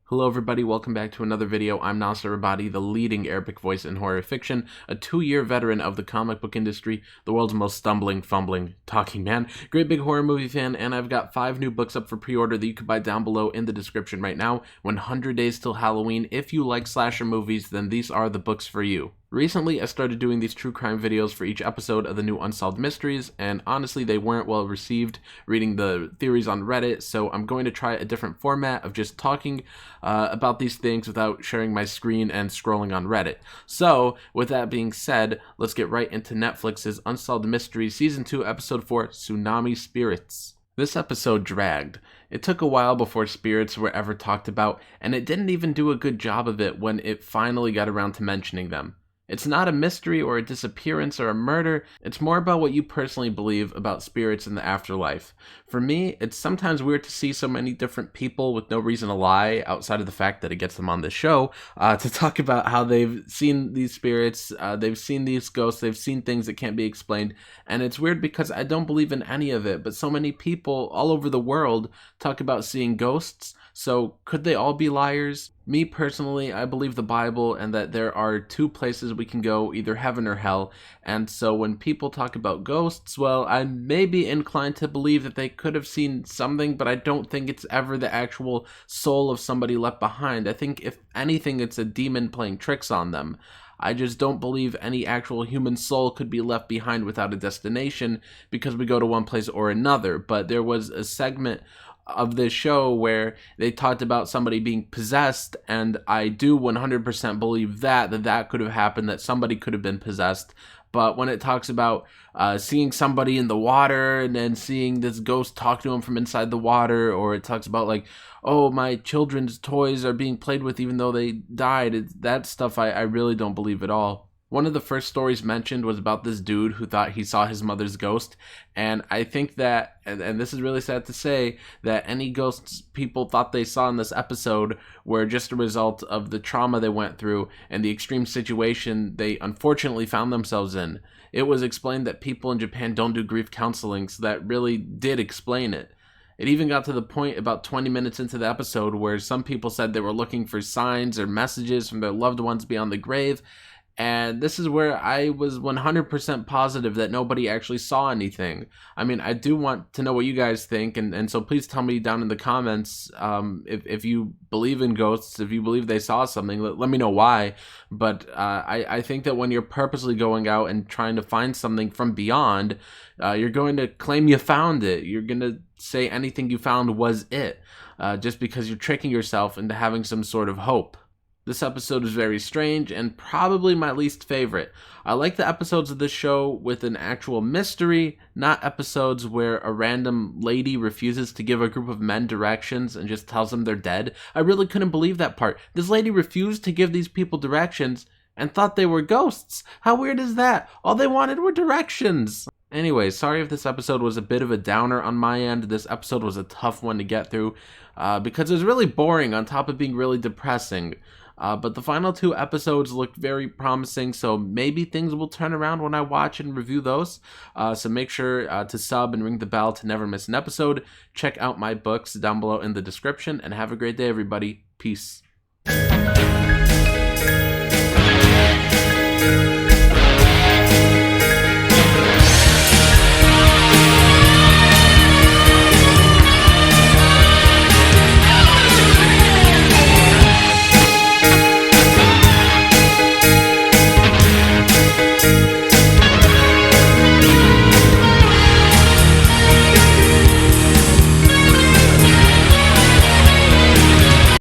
Hello everybody, welcome back to another video. I'm Nasser Rabadi, the leading Arabic voice in horror fiction, a 2-year veteran of the comic book industry, the world's most stumbling, fumbling, talking man, great big horror movie fan, and I've got 5 new books up for pre-order that you can buy down below in the description right now. 100 days till Halloween. If you like slasher movies, then these are the books for you. Recently, I started doing these true crime videos for each episode of the new Unsolved Mysteries, and honestly, they weren't well received reading the theories on Reddit, so I'm going to try a different format of just talking about these things without sharing my screen and scrolling on Reddit. So, with that being said, let's get right into Netflix's Unsolved Mysteries Season 2, Episode 4, Tsunami Spirits. This episode dragged. It took a while before spirits were ever talked about, and it didn't even do a good job of it when it finally got around to mentioning them. It's not a mystery or a disappearance or a murder, it's more about what you personally believe about spirits in the afterlife. For me, it's sometimes weird to see so many different people with no reason to lie, outside of the fact that it gets them on this show, to talk about how they've seen these spirits, they've seen these ghosts, they've seen things that can't be explained, and it's weird because I don't believe in any of it, but so many people all over the world talk about seeing ghosts, so could they all be liars? Me personally, I believe the Bible and that there are 2 places we can go, either heaven or hell, and so when people talk about ghosts, well, I may be inclined to believe that they could have seen something, but I don't think it's ever the actual soul of somebody left behind. I think if anything, it's a demon playing tricks on them. I just don't believe any actual human soul could be left behind without a destination because we go to one place or another, but there was a segment of this show where they talked about somebody being possessed, and I do 100% believe that could have happened, that somebody could have been possessed. But when it talks about seeing somebody in the water and then seeing this ghost talk to him from inside the water, or it talks about like, oh, my children's toys are being played with even though they died, that stuff I really don't believe at all. One of the first stories mentioned was about this dude who thought he saw his mother's ghost, and I think that, and this is really sad to say, that any ghosts people thought they saw in this episode were just a result of the trauma they went through and the extreme situation they unfortunately found themselves in. It was explained that people in Japan don't do grief counseling, so that really did explain it. It even got to the point about 20 minutes into the episode where some people said they were looking for signs or messages from their loved ones beyond the grave, and this is where I was 100% positive that nobody actually saw anything. I mean, I do want to know what you guys think, and so please tell me down in the comments if you believe in ghosts, if you believe they saw something, let me know why. But I think that when you're purposely going out and trying to find something from beyond, you're going to claim you found it. You're going to say anything you found was it, just because you're tricking yourself into having some sort of hope. This episode is very strange and probably my least favorite. I like the episodes of this show with an actual mystery, not episodes where a random lady refuses to give a group of men directions and just tells them they're dead. I really couldn't believe that part. This lady refused to give these people directions and thought they were ghosts. How weird is that? All they wanted were directions. Anyway, sorry if this episode was a bit of a downer on my end. This episode was a tough one to get through because it was really boring on top of being really depressing. But the final 2 episodes looked very promising, so maybe things will turn around when I watch and review those. So make sure to sub and ring the bell to never miss an episode. Check out my books down below in the description, and have a great day, everybody. Peace.